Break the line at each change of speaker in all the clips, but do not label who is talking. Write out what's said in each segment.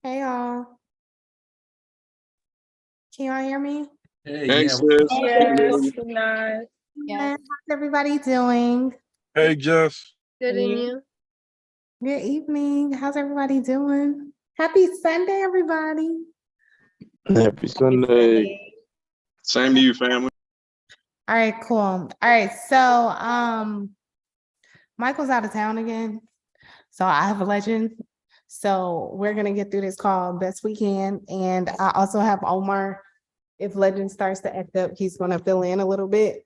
Hey y'all. Can y'all hear me?
Hey,
Yes,
good night.
How's everybody doing?
Hey, Jess.
Good in you.
Good evening. How's everybody doing? Happy Sunday, everybody.
Happy Sunday. Same to you, family.
All right, cool. All right, so Michael's out of town again. So I have a legend. So we're gonna get through this call best we can. And I also have Omar. If legend starts to act up, he's gonna fill in a little bit.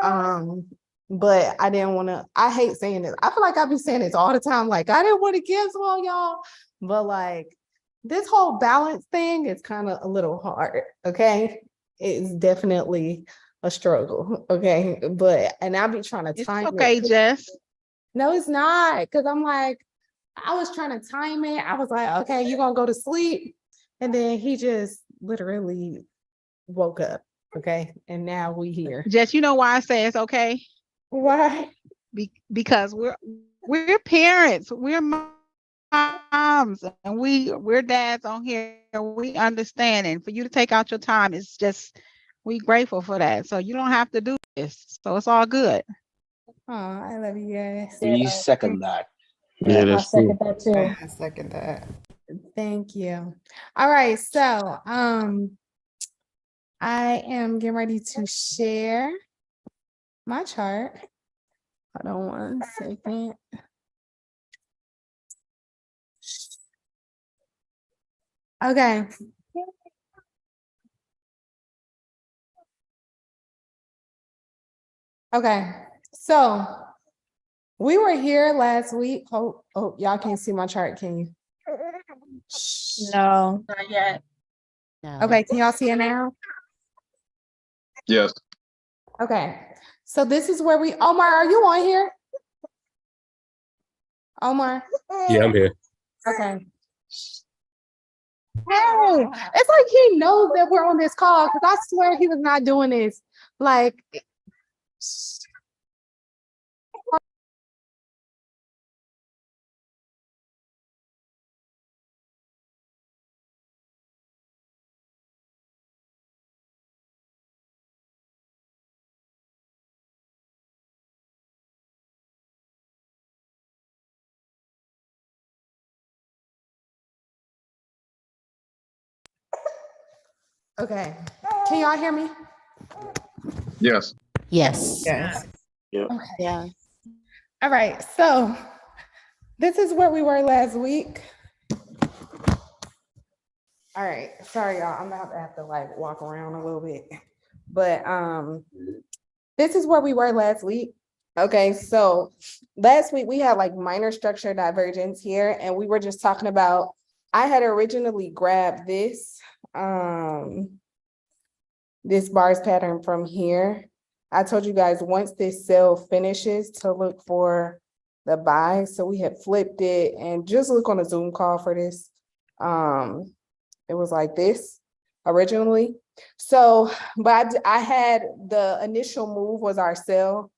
But I didn't want to, I hate saying this. I feel like I be saying this all the time. Like, I didn't want to cancel on y'all, but like this whole balance thing is kind of a little hard. Okay. It's definitely a struggle. Okay. And I'll be trying to time
okay,
it.
Jess.
No, it's not. Cause I'm like, I was trying to time it. I was like, okay, you're gonna go to sleep. And then he just literally woke up. Okay. And now we here.
Jess, you know why I say it's okay?
Why?
Because we're parents, we're moms, and we're dads on here. We understand, and for you to take out your time, it's just we grateful for that. So you don't have to do this. So it's all good.
Oh, I love you guys.
We second that.
Yeah,
I
that's
second
cool.
that too.
I second that.
Thank you. All right, so I am getting ready to share my chart. Hold on one second. Okay. Okay, so we were here last week. Oh, y'all can't see my chart, can you?
No, not yet.
No.
Okay, can y'all see it now?
Yes.
Okay, so this is where Omar, are you on here? Omar?
Yeah, I'm here.
Okay. Hey, it's like he knows that we're on this call because I swear he was not doing this. Like, okay. Can y'all hear me?
Yes.
Yes.
Okay.
Yeah.
All right. So this is where we were last week. All right. Sorry, y'all. I'm about to have to like walk around a little bit. But this is where we were last week. Okay, so last week we had like minor structure divergence here, and we were just talking about, I had originally grabbed this bars pattern from here. I told you guys once this cell finishes to look for the buy. So we had flipped it and just look on a Zoom call for this. It was like this originally. So, but I had the initial move was our sell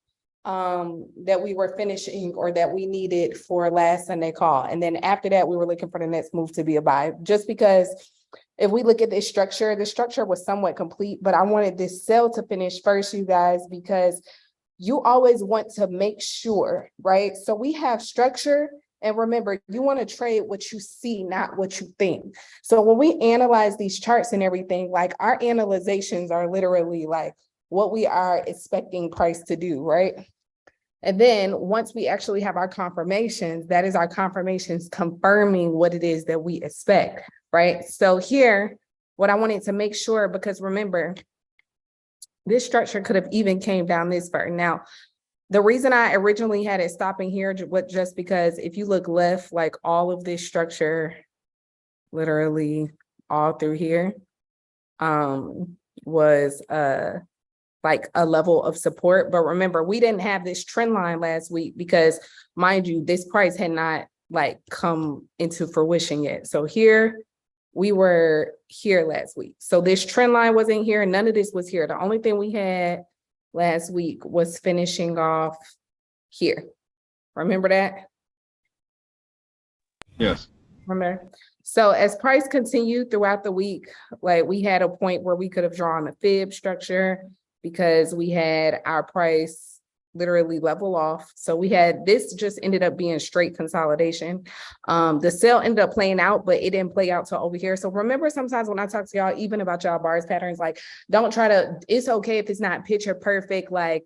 that we were finishing or that we needed for last Sunday call. And then after that, we were looking for the next move to be a buy, just because if we look at this structure, the structure was somewhat complete, but I wanted this sell to finish first, you guys, because you always want to make sure, right? So we have structure. And remember, you want to trade what you see, not what you think. So when we analyze these charts and everything, like our analyzations are literally like what we are expecting price to do, right? And then once we actually have our confirmations, that is our confirmations confirming what it is that we expect, right? So here, what I wanted to make sure, because remember, this structure could have even came down this far. Now, the reason I originally had it stopping here was just because if you look left, like all of this structure, literally all through here, was like a level of support. But remember, we didn't have this trend line last week because, mind you, this price had not like come into fruition yet. So here, we were here last week. So this trend line wasn't here. None of this was here. The only thing we had last week was finishing off here. Remember that?
Yes.
Remember? So as price continued throughout the week, like we had a point where we could have drawn a fib structure because we had our price literally level off. So we had, this just ended up being straight consolidation. The sale ended up playing out, but it didn't play out till over here. So remember, sometimes when I talk to y'all, even about y'all bars patterns, like don't try to, it's okay if it's not picture perfect, like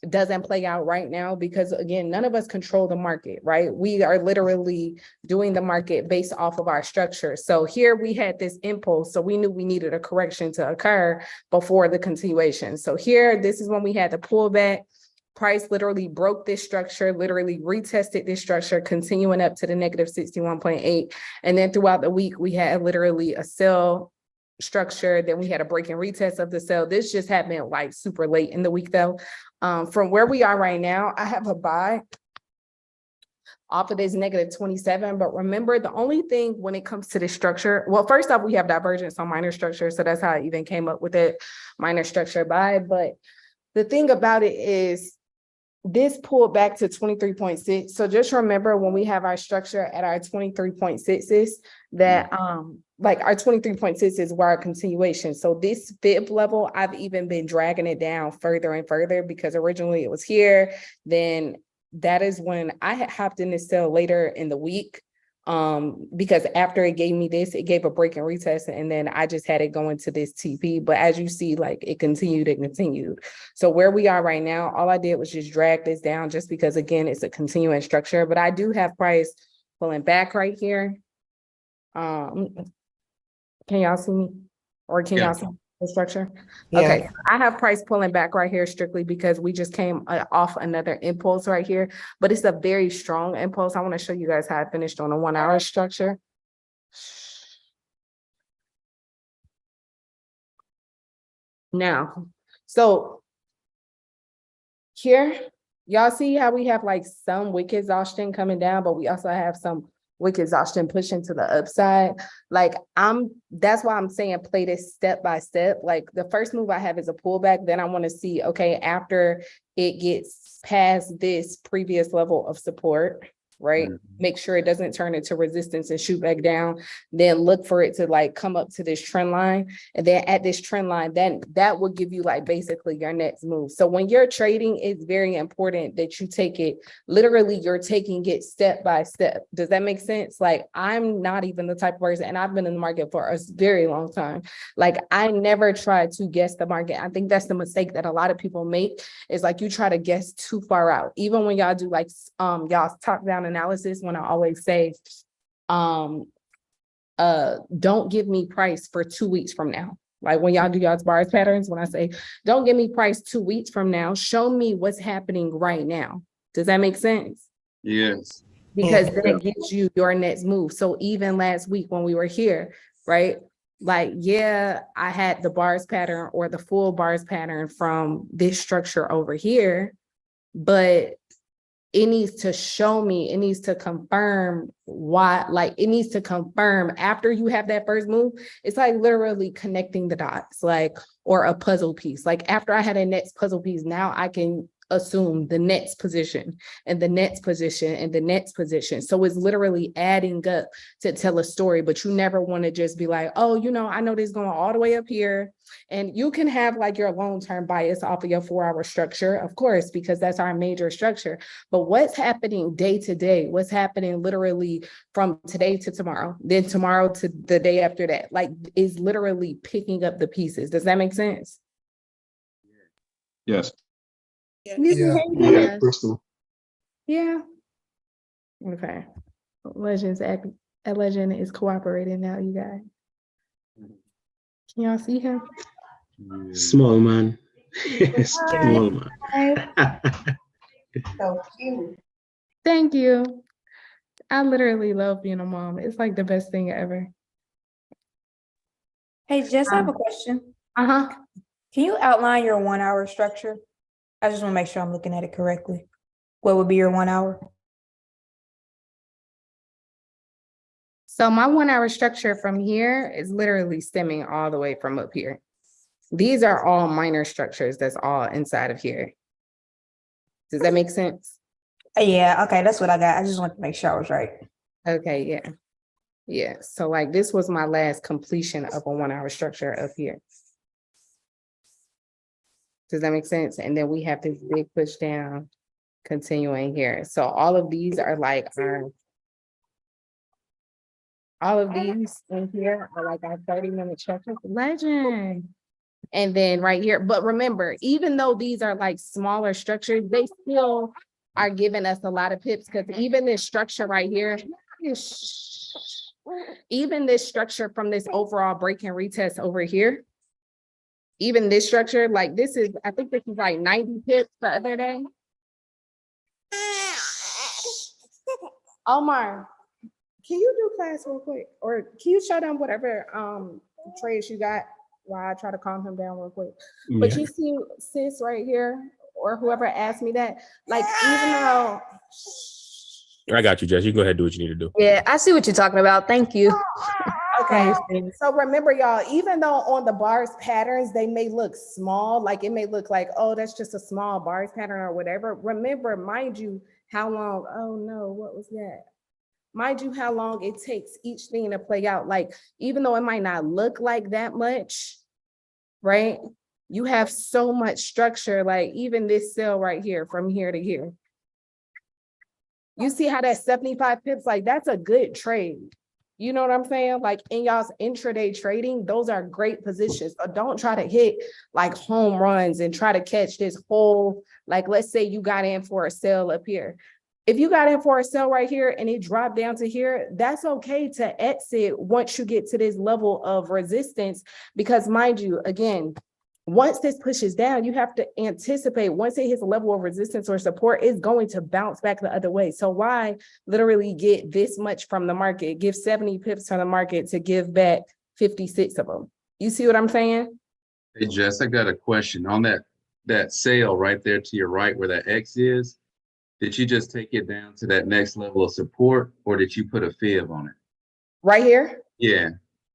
doesn't play out right now, because again, none of us control the market, right? We are literally doing the market based off of our structure. So here we had this impulse, so we knew we needed a correction to occur before the continuation. So here, this is when we had the pullback. Price literally broke this structure, literally retested this structure, continuing up to the negative 61.8. And then throughout the week, we had literally a sell structure. Then we had a break and retest of the sell. This just happened like super late in the week though. From where we are right now, I have a buy off of this negative 27. But remember, the only thing when it comes to this structure, well, first off, we have divergence on minor structure. So that's how I even came up with it, minor structure buy. But the thing about it is this pulled back to 23.6. So just remember when we have our structure at our 23.6s that like our 23.6 is where our continuation. So this fib level, I've even been dragging it down further and further because originally it was here. Then that is when I had hopped in this sell later in the week. Because after it gave me this, it gave a break and retest, and then I just had it going to this TP. But as you see, like it continued and continued. So where we are right now, all I did was just drag this down just because, again, it's a continuing structure. But I do have price pulling back right here. Can y'all see me? Or can y'all see the structure?
Yeah.
Okay, I have price pulling back right here strictly because we just came off another impulse right here, but it's a very strong impulse. I want to show you guys how I finished on a 1 hour structure. Now, so here, y'all see how we have like some wick exhaustion coming down, but we also have some wick exhaustion pushing to the upside. Like that's why I'm saying play this step by step. Like the first move I have is a pullback. Then I want to see, okay, after it gets past this previous level of support, right? Make sure it doesn't turn into resistance and shoot back down. Then look for it to like come up to this trend line. And then at this trend line, then that will give you like basically your next move. So when you're trading, it's very important that you take it, literally you're taking it step by step. Does that make sense? Like I'm not even the type of person, and I've been in the market for a very long time. Like I never try to guess the market. I think that's the mistake that a lot of people make, is like you try to guess too far out. Even when y'all do like y'all's top down analysis, when I always say, don't give me price for 2 weeks from now. Like when y'all do y'all's bars patterns, when I say, don't give me price 2 weeks from now, show me what's happening right now. Does that make sense?
Yes.
Because then it gives you your next move. So even last week when we were here, right? Like, yeah, I had the bars pattern or the full bars pattern from this structure over here, but it needs to show me, it needs to confirm why, like it needs to confirm after you have that first move. It's like literally connecting the dots, like, or a puzzle piece. Like after I had a next puzzle piece, now I can assume the next position and the next position and the next position. So it's literally adding up to tell a story, but you never want to just be like, oh, you know, I know this going all the way up here. And you can have like your long-term bias off of your 4 hour structure, of course, because that's our major structure. But what's happening day to day? What's happening literally from today to tomorrow, then tomorrow to the day after that, like is literally picking up the pieces. Does that make sense?
Yes.
Yeah, Crystal.
Yeah. Okay. Legend is cooperating now, you guys. Can y'all see him?
Small man. Small man.
So cute.
Thank you. I literally love being a mom. It's like the best thing ever.
Hey, Jess, I have a question.
Uh-huh.
Can you outline your 1 hour structure? I just want to make sure I'm looking at it correctly. What would be your 1 hour?
So my 1 hour structure from here is literally stemming all the way from up here. These are all minor structures that's all inside of here. Does that make sense?
Yeah, okay, that's what I got. I just want to make sure I was right.
Okay, yeah. Yeah, so like this was my last completion of a 1 hour structure up here. Does that make sense? And then we have this big push down continuing here. So all of these are like all of these in here are like our 30-minute structure. Legend. And then right here, but remember, even though these are like smaller structures, they still are giving us a lot of pips, because even this structure right here, even this structure from this overall break and retest over here, even this structure, like this is, I think this is like 90 pips the other day. Omar, can you do class real quick? Or can you show them whatever trades you got while I try to calm him down real quick? But you see sis right here, or whoever asked me that, like even though
I got you, Jess. You go ahead and do what you need to do.
Yeah, I see what you're talking about. Thank you.
okay, so remember y'all, even though on the bars patterns, they may look small, like it may look like, oh, that's just a small bars pattern or whatever. Remember, mind you, how long, oh no, what was that? Mind you, how long it takes each thing to play out. Like, even though it might not look like that much, right? You have so much structure, like even this cell right here, from here to here. You see how that 75 pips, like that's a good trade. You know what I'm saying? Like in y'all's intraday trading, those are great positions. So don't try to hit like home runs and try to catch this whole, like, let's say you got in for a sell up here. If you got in for a sell right here and it dropped down to here, that's okay to exit once you get to this level of resistance, because mind you, again, once this pushes down, you have to anticipate once it hits a level of resistance or support, it's going to bounce back the other way. So why literally get this much from the market, give 70 pips from the market to give back 56 of them? You see what I'm saying?
Hey, Jess, I got a question on that sale right there to your right where that X is. Did you just take it down to that next level of support, or did you put a fib on it?
Right here?
Yeah.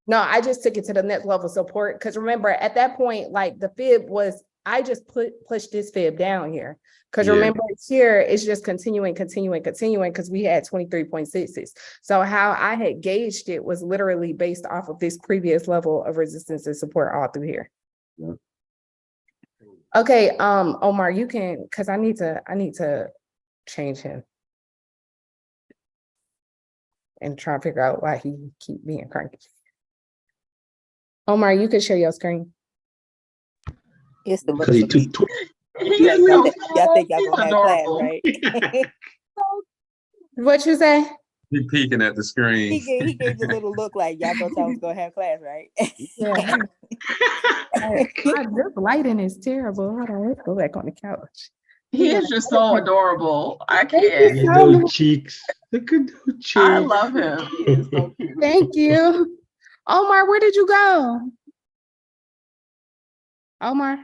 No, I just took it to the next level of support. Because remember, at that point, like the fib was, I just pushed this fib down here. Because remember, here it's just continuing, because we had 23.66. So how I had gauged it was literally based off of this previous level of resistance and support all through here.
Yeah.
Okay, Omar, you can, because I need to change him and try to figure out why he keep being cranky. Omar, you can share your screen.
It's the
Because he took
y'all think y'all gonna have class, right?
What you say?
He peeking at the screen.
He gave the little look like y'all thought y'all was gonna have class, right?
Yeah. This lighting is terrible. Hold on, let's go back on the couch.
He is just so adorable. I
Look
can't.
at those cheeks. Look at those cheeks.
I love him. He is so cute.
Thank you. Omar, where did you go? Omar?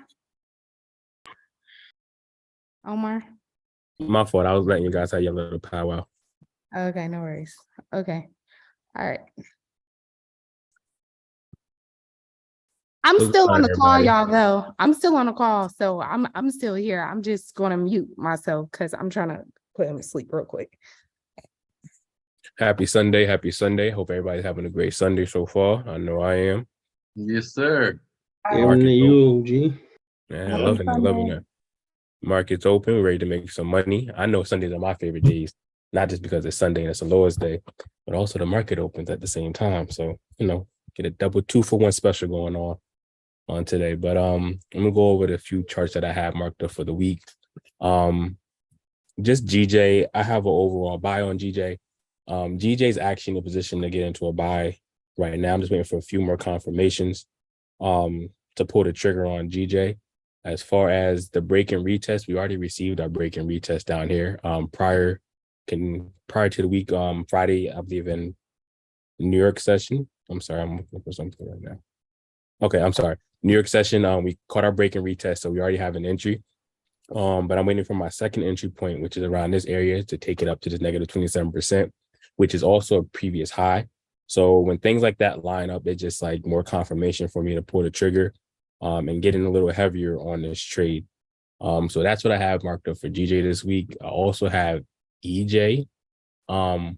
My fault. I was letting you guys have your little powwow.
Okay, no worries. Okay. All right. I'm
What's
still
going
on
on,
the call,
everybody?
y'all, though. I'm still on the call, so I'm still here. I'm just gonna mute myself because I'm trying to put him to sleep real quick.
Happy Sunday. Happy Sunday. Hope everybody's having a great Sunday so far. I know I am.
Yes, sir.
Market's
you, OG.
Yeah, I'm loving it. Market's open. We're ready to make some money. I know Sundays are my favorite days, not just because it's Sunday and it's the lowest day, but also the market opens at the same time. So, get a double 2-for-1 special going on today. But I'm gonna go over the few charts that I have marked up for the week. Just GJ, I have an overall buy on GJ. GJ's actually in a position to get into a buy right now. I'm just waiting for a few more confirmations to pull the trigger on GJ. As far as the break and retest, we already received our break and retest down here prior to the week, Friday, I believe, in New York session. I'm sorry, I'm looking for something right now. Okay, I'm sorry. New York session, we caught our break and retest, so we already have an entry. But I'm waiting for my second entry point, which is around this area, to take it up to this negative 27%, which is also a previous high. So when things like that line up, it's just like more confirmation for me to pull the trigger and getting a little heavier on this trade. So that's what I have marked up for GJ this week. I also have EJ. Now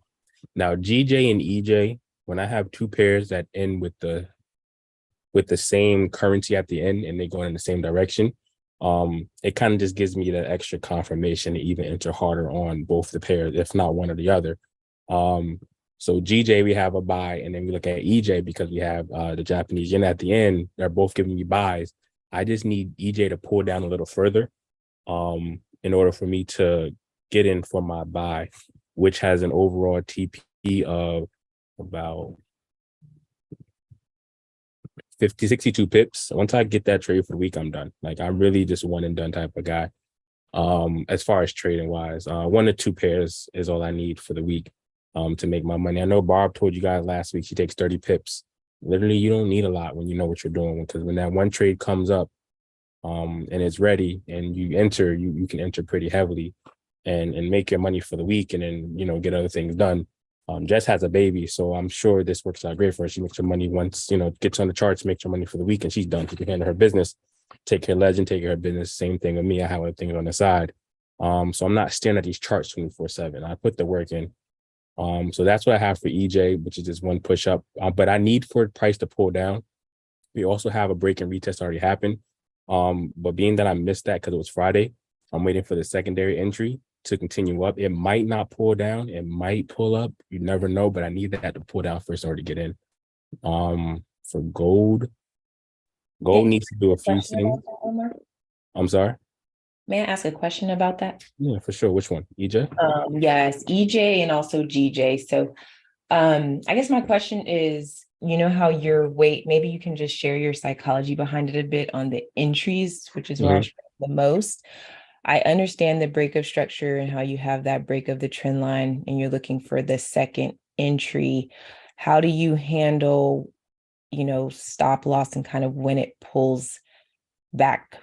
GJ and EJ, when I have two pairs that end with the same currency at the end and they go in the same direction, it kind of just gives me that extra confirmation to even enter harder on both the pairs, if not one or the other. So GJ, we have a buy, and then we look at EJ because we have the Japanese yen at the end. They're both giving me buys. I just need EJ to pull down a little further in order for me to get in for my buy, which has an overall TP of about 62 pips. Once I get that trade for the week, I'm done. Like, I'm really just one and done type of guy. As far as trading wise, 1 to 2 pairs is all I need for the week to make my money. I know Barb told you guys last week she takes 30 pips. Literally, you don't need a lot when you know what you're doing, because when that one trade comes up and it's ready and you enter, you can enter pretty heavily and make your money for the week, and then, you know, get other things done. Jess has a baby, so I'm sure this works out great for her. She makes her money once, you know, gets on the charts, makes her money for the week, and she's done. She can handle her business, take care of Legend, take care of her business. Same thing with me. I have other things on the side. So I'm not staring at these charts 24/7. I put the work in. So that's what I have for EJ, which is just one push up. But I need for price to pull down. We also have a break and retest already happened. But being that I missed that because it was Friday, I'm waiting for the secondary entry to continue up. It might not pull down, it might pull up. You never know, but I need that to pull down first in order to get in. For gold needs to do a few things. I'm sorry.
May I ask a question about that?
Yeah, for sure. Which one? EJ?
Yes, EJ and also GJ. So I guess my question is, you know how your weight, maybe you can just share your psychology behind it a bit on the entries, which is where I struggle the most. I understand the break of structure and how you have that break of the trend line and you're looking for the second entry. How do you handle, you know, stop loss and kind of when it pulls back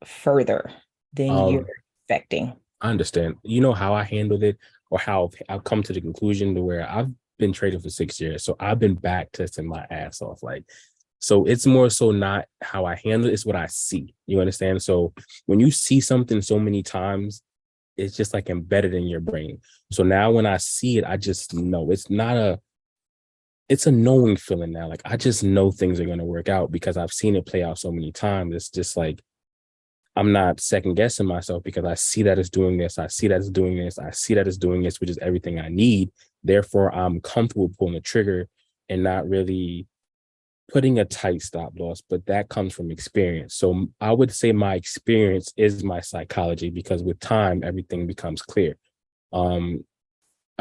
further than you're expecting?
I understand. You know how I handled it, or how I've come to the conclusion to where I've been trading for 6 years. So I've been back testing my ass off. Like, so it's more so not how I handle it, it's what I see. You understand? So when you see something so many times, it's just like embedded in your brain. So now when I see it, I just know it's a knowing feeling now. Like, I just know things are going to work out because I've seen it play out so many times. It's just like, I'm not second guessing myself because I see that it's doing this. I see that it's doing this. I see that it's doing this, which is everything I need. Therefore, I'm comfortable pulling the trigger and not really putting a tight stop loss, but that comes from experience. So I would say my experience is my psychology, because with time, everything becomes clear. I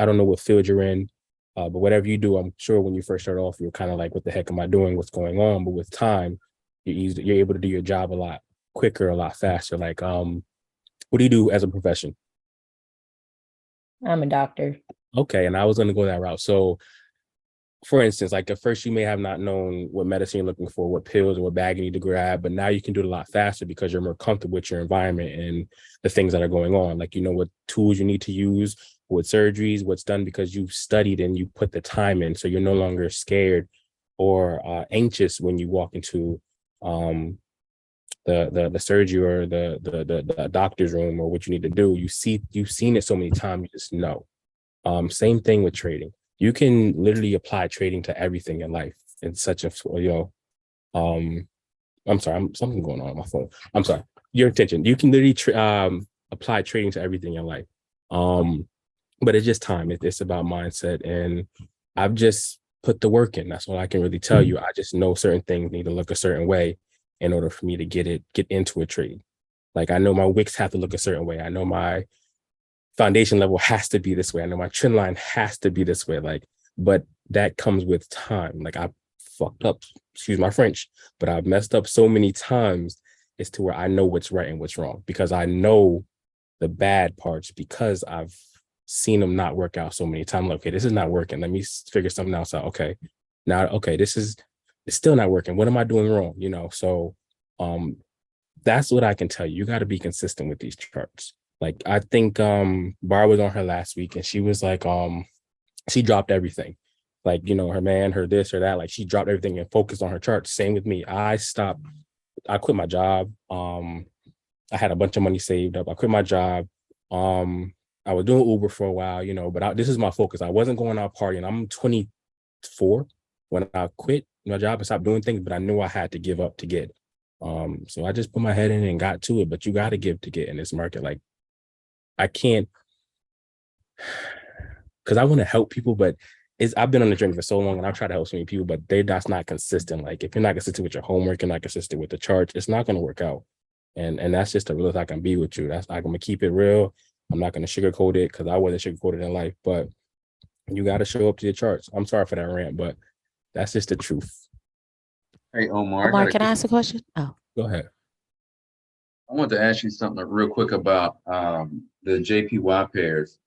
don't know what field you're in, but whatever you do, I'm sure when you first start off, you're kind of like, what the heck am I doing? What's going on? But with time, you're able to do your job a lot quicker, a lot faster. Like, what do you do as a profession?
I'm a doctor.
Okay, and I was going to go that route. So, for instance, like at first you may have not known what medicine you're looking for, what pills or what bag you need to grab, but now you can do it a lot faster because you're more comfortable with your environment and the things that are going on. Like, you know what tools you need to use, what surgeries, what's done, because you've studied and you put the time in. So you're no longer scared or anxious when you walk into the surgery or the doctor's room or what you need to do. You've seen it so many times, you just know. Same thing with trading. You can literally apply trading to everything in life. It's such a, you know, I'm sorry, something going on my phone. I'm sorry. Your attention. You can literally apply trading to everything in life. But it's just time. It's about mindset, and I've just put the work in. That's all I can really tell you. I just know certain things need to look a certain way in order for me to get into a trade. Like, I know my wicks have to look a certain way. I know my foundation level has to be this way. I know my trend line has to be this way. Like, but that comes with time. Like, I fucked up, excuse my French, but I've messed up so many times as to where I know what's right and what's wrong, because I know the bad parts, because I've seen them not work out so many times. Like, okay, this is not working. Let me figure something else out. Okay, now, okay, it's still not working. What am I doing wrong? You know, so that's what I can tell you. You got to be consistent with these charts. Like, I think Bar was on her last week and she was like, she dropped everything. Like, you know, her man, her this or that, like she dropped everything and focused on her charts. Same with me. I quit my job. I had a bunch of money saved up. I quit my job. I was doing Uber for a while, you know, but this is my focus. I wasn't going out partying. I'm 4 when I quit my job and stopped doing things, but I knew I had to give up to get. So I just put my head in and got to it. But you got to give to get in this market. Like, I can't, because I want to help people, but I've been on the journey for so long and I've tried to help so many people, but that's not consistent. Like, if you're not consistent with your homework, you're not consistent with the charts, it's not going to work out. And that's just the realest I can be with you. I'm going to keep it real. I'm not going to sugarcoat it, because I wasn't sugarcoated in life, but you got to show up to your charts. I'm sorry for that rant, but that's just the truth.
Hey, Omar.
Omar, can I ask a question? Oh,
Go ahead.
I wanted to ask you something real quick about the JPY pairs.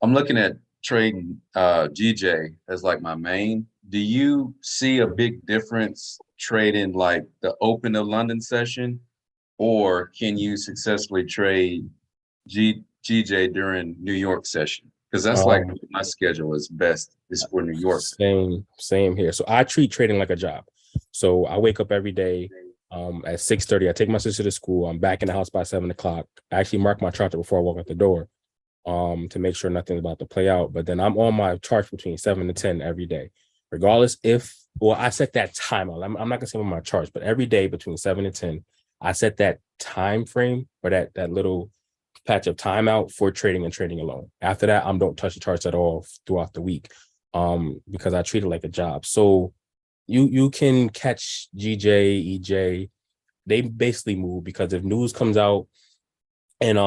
I'm looking at trading GJ as like my main. Do you see a big difference trading like the open of London session, or can you successfully trade GJ during New York session? Because that's like my schedule is best is for New York.
Same here. So I treat trading like a job. So I wake up every day at 6:30. I take my sister to school. I'm back in the house by 7 o'clock. I actually mark my chart before I walk out the door to make sure nothing's about to play out. But then I'm on my charts between 7 to 10 every day, regardless I set that time out. I'm not gonna say on my charts, but every day between 7 and 10, I set that time frame or that little patch of time out for trading and trading alone. After that, I don't touch the charts at all throughout the week because I treat it like a job. So you can catch GJ, EJ. They basically move because if news comes out and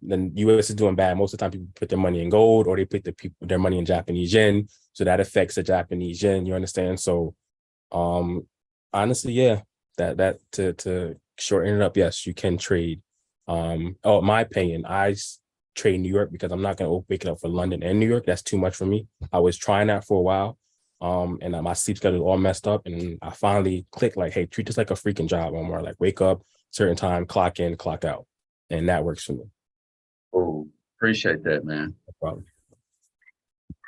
then US is doing bad, most of the time people put their money in gold or they put their money in Japanese yen. So that affects the Japanese yen, you understand? So honestly, yeah, that to shorten it up, yes, you can trade. My opinion, I trade New York because I'm not going to wake it up for London and New York. That's too much for me. I was trying that for a while. And my sleep schedule was all messed up. And I finally clicked like, hey, treat this like a freaking job. I'm more like, wake up, certain time, clock in, clock out. And that works for me.
Oh, appreciate that, man.
No problem.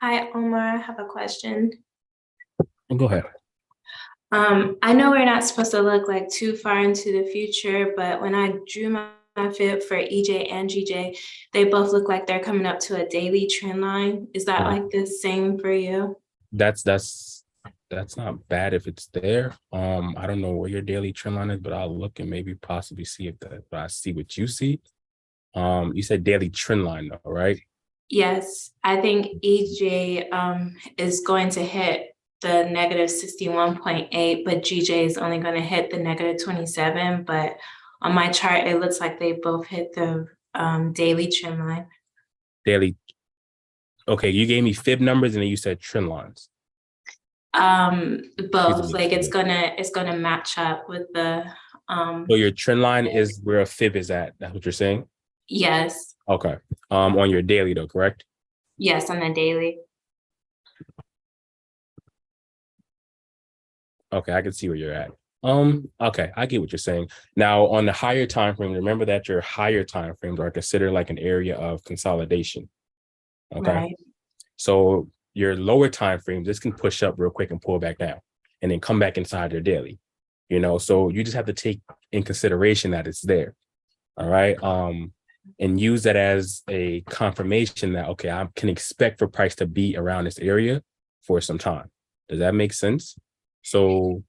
Hi, Omar. I have a question.
Go ahead.
I know we're not supposed to look like too far into the future, but when I drew my fib for EJ and GJ, they both look like they're coming up to a daily trend line. Is that like the same for you?
That's not bad if it's there. I don't know where your daily trend line is, but I'll look and maybe possibly see if I see what you see. You said daily trend line though, right?
Yes, I think EJ is going to hit the negative 61.8, but GJ is only going to hit the negative 27. But on my chart, it looks like they both hit the daily trend line.
Daily. Okay, you gave me fib numbers and then you said trend lines.
Both. Like it's gonna match up with the
So your trend line is where a fib is at. That's what you're saying?
Yes.
Okay. On your daily though, correct?
Yes, on the daily.
Okay, I can see where you're at. Okay, I get what you're saying. Now on the higher time frame, remember that your higher time frames are considered like an area of consolidation. Okay.
Right.
So your lower time frames, this can push up real quick and pull back down and then come back inside your daily. So you just have to take in consideration that it's there. All right. And use that as a confirmation that, okay, I can expect for price to be around this area for some time. Does that make sense? So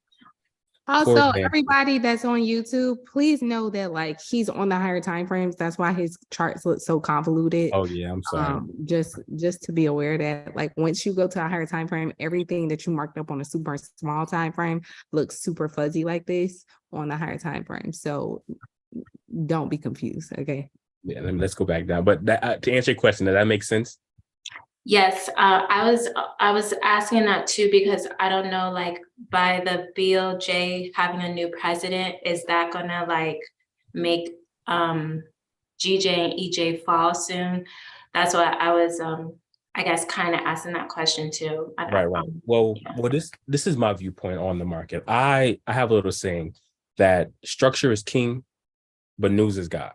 also, everybody that's on YouTube, please know that like he's on the higher time frames. That's why his charts look so convoluted.
Oh yeah, I'm sorry.
Just to be aware that like once you go to a higher time frame, everything that you marked up on a super small time frame looks super fuzzy like this on the higher time frame. So don't be confused. Okay.
Yeah, let's go back down. But to answer your question, does that make sense?
Yes, I was asking that too because I don't know, like by the BOJ having a new president, is that gonna like make GJ and EJ fall soon? That's what I was I guess kind of asking that question too.
Right. Well, this is my viewpoint on the market. I have a little saying that structure is king, but news is God.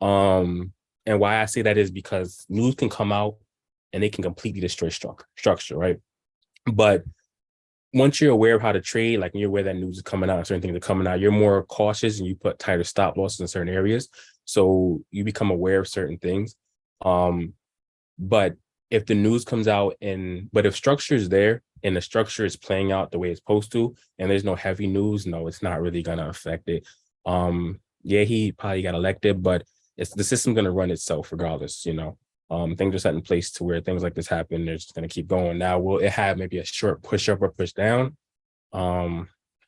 And why I say that is because news can come out and they can completely destroy structure, right? But once you're aware of how to trade, like when you're aware that news is coming out, certain things are coming out, you're more cautious and you put tighter stop losses in certain areas. So you become aware of certain things. But if the news comes out but if structure is there and the structure is playing out the way it's supposed to, and there's no heavy news, no, it's not really gonna affect it. Yeah, he probably got elected, but the system's gonna run itself regardless, you know. Things are set in place to where things like this happen, they're just gonna keep going. Now, will it have maybe a short push up or push down?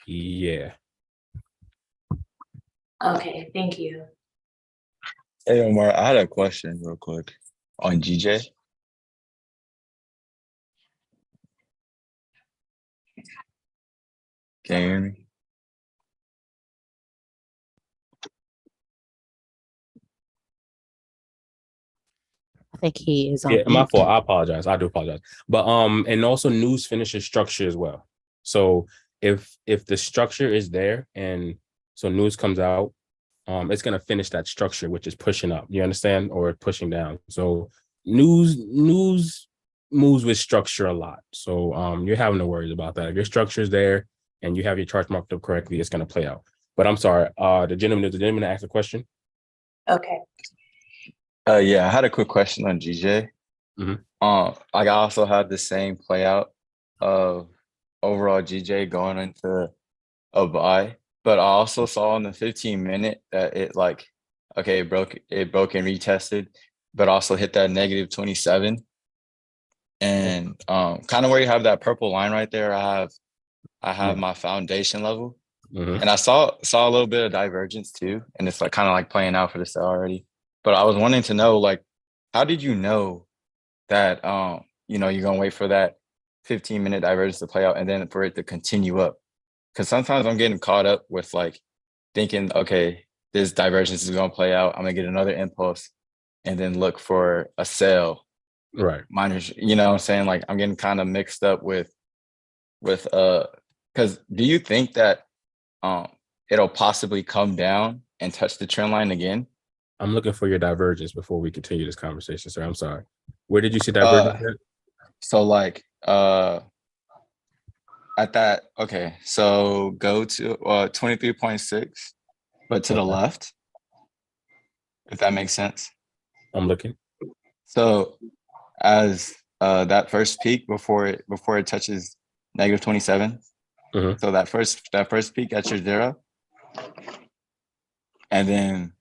Yeah.
Okay, thank you.
Hey Omar, I had a question real quick on GJ. Can you hear me?
I think he is on
Yeah, my
mute.
fault. I apologize. I do apologize. But and also news finishes structure as well. So if the structure is there and so news comes out, it's gonna finish that structure, which is pushing up. You understand, or pushing down. So news moves with structure a lot. So you're having no worries about that. If your structure is there and you have your charts marked up correctly, it's gonna play out. But I'm sorry. The gentleman asked a question.
Okay.
Yeah, I had a quick question on GJ.
Mhm.
Like I also had the same play out of overall GJ going into a buy, but I also saw in the 15-minute that it broke and retested, but also hit that negative 27. And kind of where you have that purple line right there, I have my foundation level. And I saw a little bit of divergence too, and it's like kind of like playing out for the sell already. But I was wanting to know, like, how did you know that you're gonna wait for that 15-minute divergence to play out and then for it to continue up? Because sometimes I'm getting caught up with like thinking, okay, this divergence is gonna play out. I'm gonna get another impulse and then look for a sell.
Right.
Miners, you know what I'm saying? Like I'm getting kind of mixed up with because do you think that it'll possibly come down and touch the trend line again?
I'm looking for your divergence before we continue this conversation, sir. I'm sorry. Where did you see divergence at?
So like at that, okay, so go to 23.6, but to the left, if that makes sense.
I'm looking.
So as that first peak before it touches negative 27. So that first peak at your zero. And then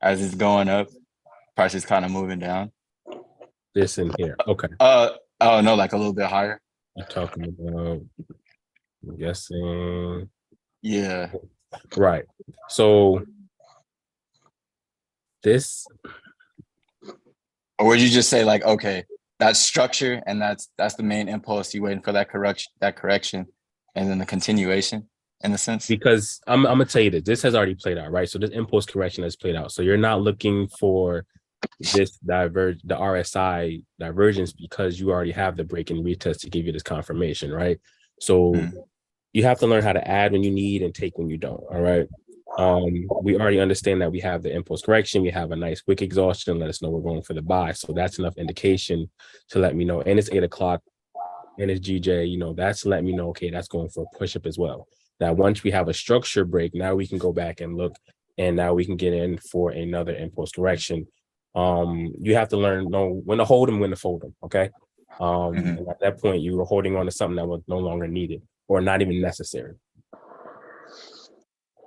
as it's going up, price is kind of moving down.
This in here. Okay.
Oh no, like a little bit higher.
You're talking about, I'm guessing.
Yeah.
Right. So this.
Or would you just say like, okay, that's structure and that's the main impulse. You waiting for that correction, and then the continuation in a sense?
Because I'm gonna tell you this has already played out, right? So this impulse correction has played out. So you're not looking for this the RSI divergence because you already have the break and retest to give you this confirmation, right? So you have to learn how to add when you need and take when you don't. All right. We already understand that we have the impulse correction. We have a nice wick exhaustion. Let us know we're going for the buy. So that's enough indication to let me know. And it's 8 o'clock and it's GJ, that's let me know, okay, that's going for a push up as well. Now, once we have a structure break, now we can go back and look, and now we can get in for another impulse correction. You have to know when to hold them, when to fold them. Okay. And at that point, you were holding on to something that was no longer needed or not even necessary.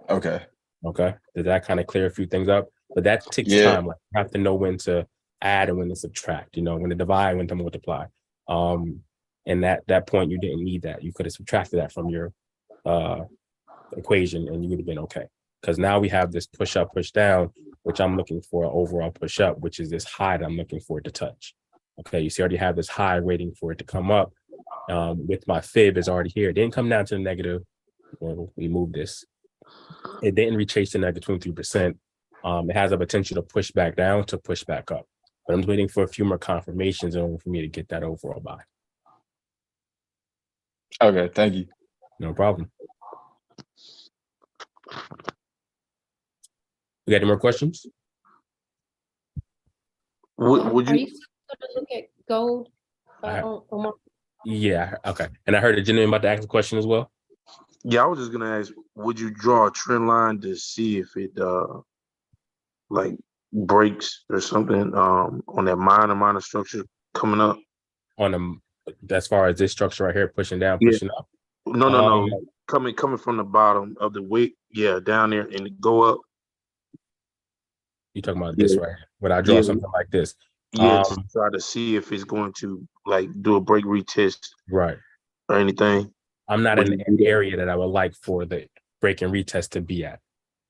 Okay.
Okay. Did that kind of clear a few things up? But that takes time. Like you have to know when to add and when to subtract, when to divide, when to multiply. And that point, you didn't need that. You could have subtracted that from your equation and you would have been okay. Because now we have this push up, push down, which I'm looking for an overall push up, which is this high that I'm looking for it to touch. Okay, you see, I already have this high waiting for it to come up. With my fib is already here. It didn't come down to the negative. Well, we moved this. It didn't retrace the negative 23%. It has a potential to push back down to push back up. But I'm waiting for a few more confirmations in order for me to get that overall buy.
Okay, thank you.
No problem. We got any more questions?
Would you? Are you going to look at gold?
Yeah, okay. And I heard a gentleman about to ask a question as well.
Yeah, I was just gonna ask, would you draw a trend line to see if it like breaks or something on that minor structure coming up?
On as far as this structure right here, pushing down,
Yeah.
pushing up.
No. Coming from the bottom of the wick, yeah, down there and go up.
You talking about this right here? When I draw
Yeah.
something like this.
Yeah, to try to see if it's going to like do a break retest,
right,
or anything.
I'm not in an area that I would like for the break and retest to be at.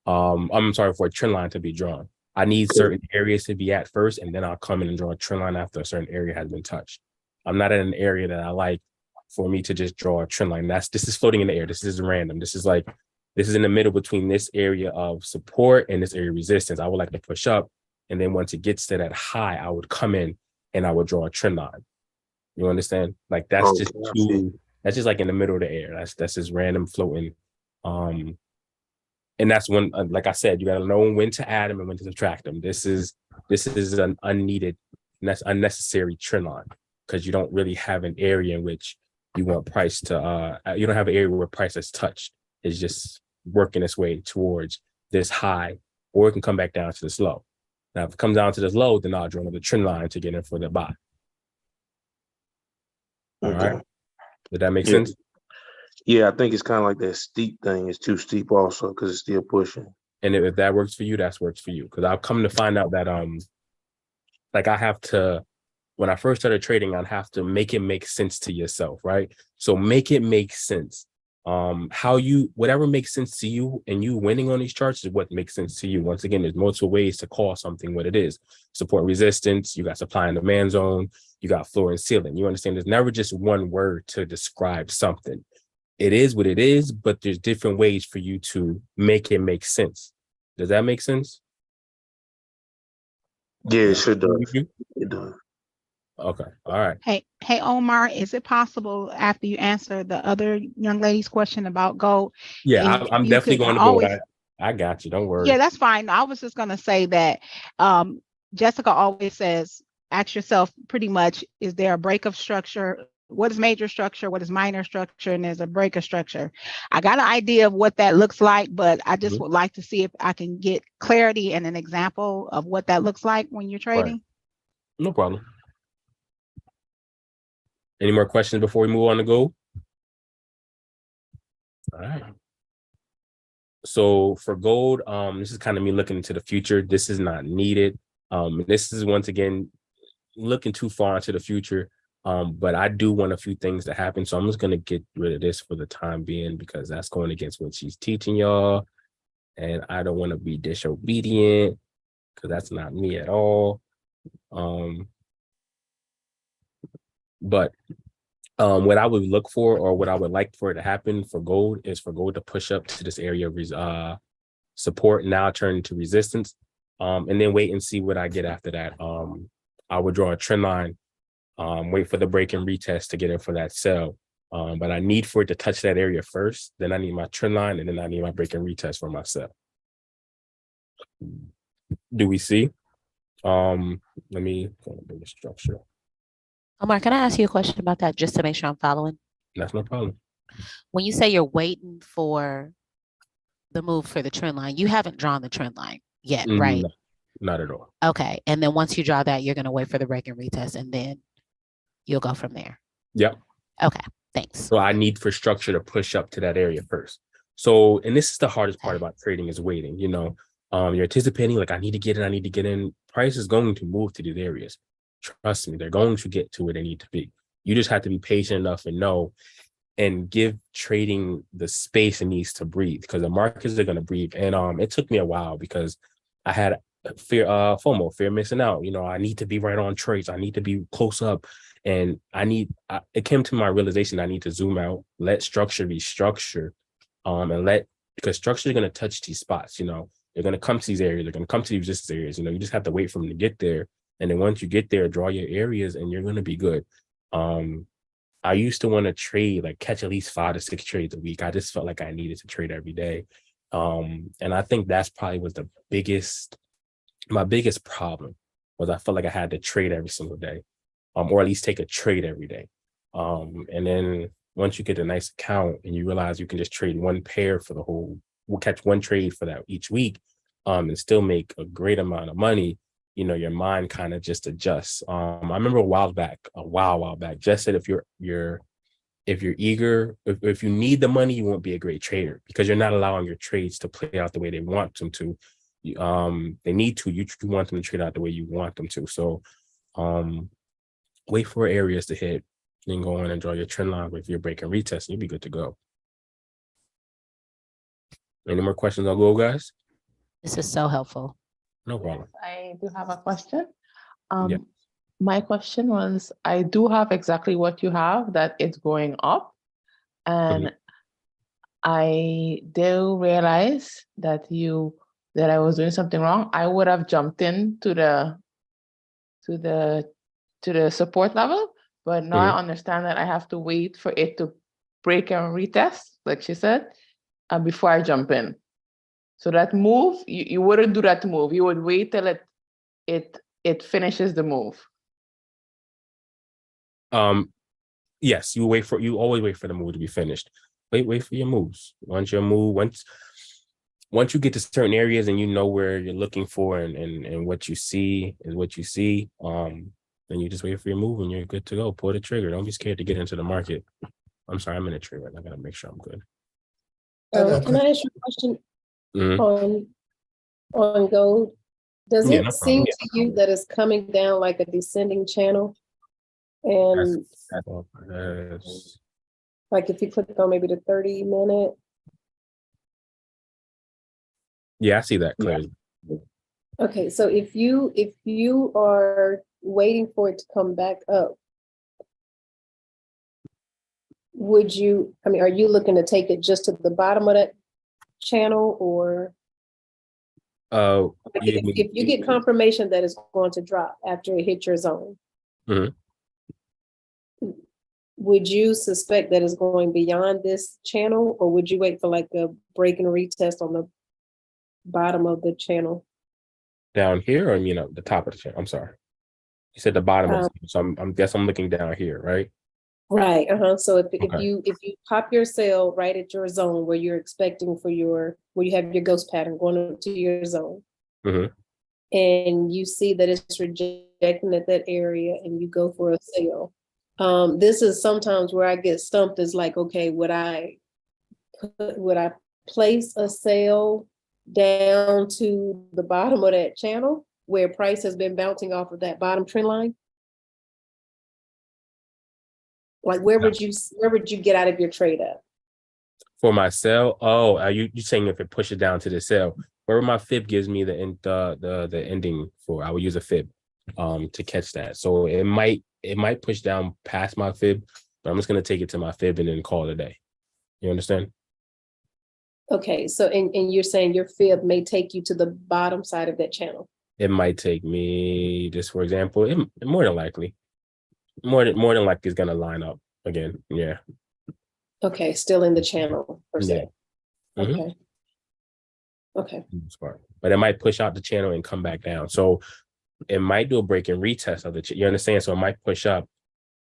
I'm sorry, for a trend line to be drawn. I need certain areas to be at first, and then I'll come in and draw a trend line after a certain area has been touched. I'm not in an area that I like for me to just draw a trend line. This is floating in the air. This is random. This is in the middle between this area of support and this area of resistance. I would like to push up. And then once it gets to that high, I would come in and I would draw a trend line. You understand? Like that's just like in the middle of the air. That's just random floating. And that's when, like I said, you got to know when to add them and when to subtract them. This is an unnecessary trend line, because you don't really have an area in which you want price to, you don't have an area where price is touched. It's just working its way towards this high, or it can come back down to this low. Now, if it comes down to this low, then I'll draw another trend line to get in for the buy. All right. Did that make sense?
Yeah, I think it's kind of like that steep thing. It's too steep also because it's still pushing.
And if that works for you, that works for you. Because I've come to find out that like I have to, when I first started trading, I'd have to make it make sense to yourself, right? So make it make sense. Whatever makes sense to you, and you winning on these charts is what makes sense to you. Once again, there's multiple ways to call something what it is. Support, resistance, you got supply and demand zone, you got floor and ceiling. You understand there's never just one word to describe something. It is what it is, but there's different ways for you to make it make sense. Does that make sense?
Yeah, it sure does. It does.
Okay. All right.
Hey, Omar, is it possible after you answer the other young lady's question about gold?
Yeah, I'm definitely going to go. I got you. Don't worry.
Yeah, that's fine. I was just going to say that Jessica always says, ask yourself pretty much, is there a break of structure? What is major structure? What is minor structure? And there's a break of structure. I got an idea of what that looks like, but I just would like to see if I can get clarity and an example of what that looks like when you're trading.
Right. No problem. Any more questions before we move on to gold? All right. So for gold, this is kind of me looking into the future. This is not needed. This is once again looking too far into the future. But I do want a few things to happen. So I'm just gonna get rid of this for the time being, because that's going against what she's teaching y'all. And I don't want to be disobedient, because that's not me at all. But what I would look for, or what I would like for it to happen for gold, is for gold to push up to this area of support, now turn into resistance, and then wait and see what I get after that. I would draw a trend line, wait for the break and retest to get in for that sell. But I need for it to touch that area first, then I need my trend line, and then I need my break and retest for my sell. Do we see? Let me bring the structure.
Omar, can I ask you a question about that just to make sure I'm following?
That's no problem.
When you say you're waiting for the move for the trend line, you haven't drawn the trend line yet, right?
No, not at all.
Okay. And then once you draw that, you're going to wait for the break and retest, and then you'll go from there.
Yep.
Okay. Thanks.
So I need for structure to push up to that area first. So, and this is the hardest part about trading, is waiting. You know, you're anticipating, like, I need to get in. Price is going to move to these areas. Trust me, they're going to get to where they need to be. You just have to be patient enough and know, and give trading the space it needs to breathe, because the markets are going to breathe. And it took me a while, because I had FOMO, fear of missing out. You know, I need to be right on trades. I need to be close up. And it came to my realization, I need to zoom out, let structure be structure, because structure is going to touch these spots. You know, they're going to come to these areas. They're going to come to these resistance areas. You know, you just have to wait for them to get there. And then once you get there, draw your areas, and you're going to be good. I used to want to trade, like catch at least 5 to 6 trades a week. I just felt like I needed to trade every day. And I think that's probably was my biggest problem, was I felt like I had to trade every single day, or at least take a trade every day. And then once you get a nice account and you realize you can just trade one pair for we'll catch one trade for that each week, and still make a great amount of money, your mind kind of just adjusts. I remember a while back, Jess said if you're eager, if you need the money, you won't be a great trader because you're not allowing your trades to play out the way they want them to. They need to. You want them to trade out the way you want them to. So, wait for areas to hit, then go in and draw your trend line. If you're breaking retest, you'll be good to go. Any more questions on Go, guys?
This is so helpful.
No problem.
I do have a question.
Yeah.
My question was, I do have exactly what you have, that it's going up. And I do realize that I was doing something wrong. I would have jumped in to the support level, but now I understand that I have to wait for it to break and retest, like she said, before I jump in. So that move, you wouldn't do that move. You would wait till it finishes the move.
Yes, you always wait for the move to be finished. Wait for your moves. Once you get to certain areas and you know where you're looking for and what you see is what you see, then you just wait for your move and you're good to go. Pull the trigger. Don't be scared to get into the market. I'm sorry, I'm in a trade right now. I gotta make sure I'm good.
Can I ask you a question on gold? Does
Yeah,
it
no
seem
problem.
to you that it's coming down like a descending channel? And like if you click on maybe the 30-minute.
Yeah, I see that clearly.
Okay, so if you are waiting for it to come back up, are you looking to take it just to the bottom of that channel, or if you get confirmation that it's going to drop after it hits your zone, would you suspect that it's going beyond this channel, or would you wait for like a break and retest on the bottom of the channel?
Down here, or the top of the channel? I'm sorry. You said the bottom of the channel, so I'm looking down here, right?
Right. So if you pop your sell right at your zone where you're expecting where you have your ghost pattern going up to your zone, and you see that it's rejecting at that area, and you go for a sale. This is sometimes where I get stumped. Is like, okay, would I place a sale down to the bottom of that channel where price has been bouncing off of that bottom trend line? Like where would you get out of your trade at?
For my sell? Oh, are you saying if it pushes down to the sell? Wherever my fib gives me the ending for, I would use a fib to catch that. So it might push down past my fib, but I'm just gonna take it to my fib and then call it a day. You understand?
Okay, so and you're saying your fib may take you to the bottom side of that channel.
It might take me, just for example, more than likely it's gonna line up again. Yeah.
Okay, still in the channel per se.
Yeah.
Okay. Okay.
But it might push out the channel and come back down. So it might do a break and retest of the you understand? So it might push up,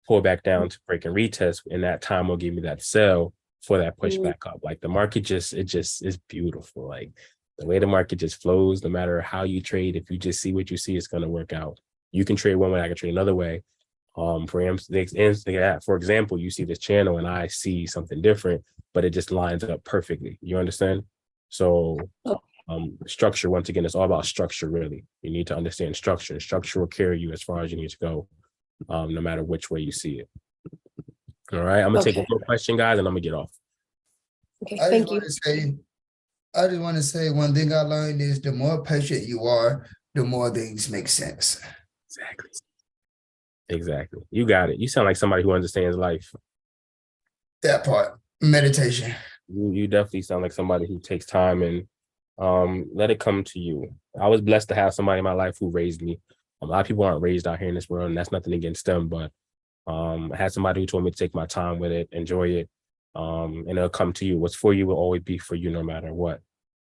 pull back down to break and retest, and that time will give me that sell for that push back up. Like the market it is beautiful. Like the way the market just flows, no matter how you trade, if you just see what you see, it's gonna work out. You can trade one way, I can trade another way. For example, you see this channel and I see something different, but it just lines up perfectly. You understand? So structure, once again, it's all about structure, really. You need to understand structure. Structure will carry you as far as you need to go, no matter which way you see it. All right, I'm gonna take one more question, guys, and I'm gonna get off.
Okay,
I
thank you.
I just want to say one thing I learned is the more patient you are, the more things make sense.
Exactly. You got it. You sound like somebody who understands life.
That part, meditation.
You definitely sound like somebody who takes time and let it come to you. I was blessed to have somebody in my life who raised me. A lot of people aren't raised out here in this world, and that's nothing against them, but I had somebody who told me to take my time with it, enjoy it, and it'll come to you. What's for you will always be for you no matter what.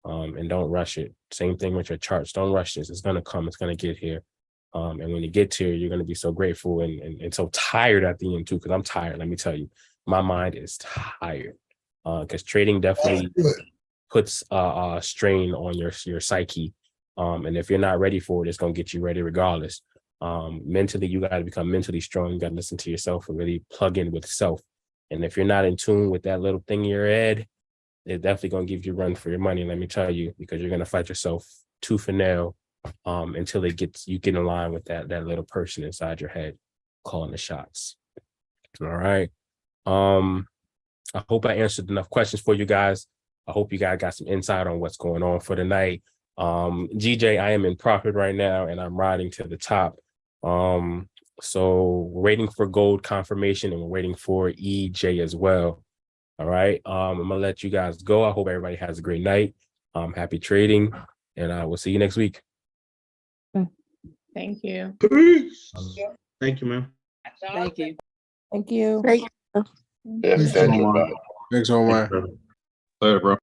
And don't rush it. Same thing with your charts. Don't rush this. It's gonna come, it's gonna get here. And when it gets here, you're gonna be so grateful and so tired at the end too, because I'm tired, let me tell you. My mind is tired. Because trading definitely puts a strain on your psyche And if you're not ready for it, it's going to get you ready regardless. Mentally, you got to become mentally strong. You got to listen to yourself and really plug in with self. And if you're not in tune with that little thing in your head, it's definitely going to give you a run for your money, let me tell you, because you're going to fight yourself tooth and nail until you get in line with that little person inside your head calling the shots. All right. I hope I answered enough questions for you guys. I hope you guys got some insight on what's going on for the night. GJ, I am in profit right now and I'm riding to the top. So we're waiting for gold confirmation and we're waiting for EJ as well. All right. I'm gonna let you guys go. I hope everybody has a great night. Happy trading, and we'll see you next week.
Thank you.
Peace. Thank you, man.
Thank you.
Thank you.
Yeah,
Thanks,
Daniel. Thanks, Omar. Later, bro.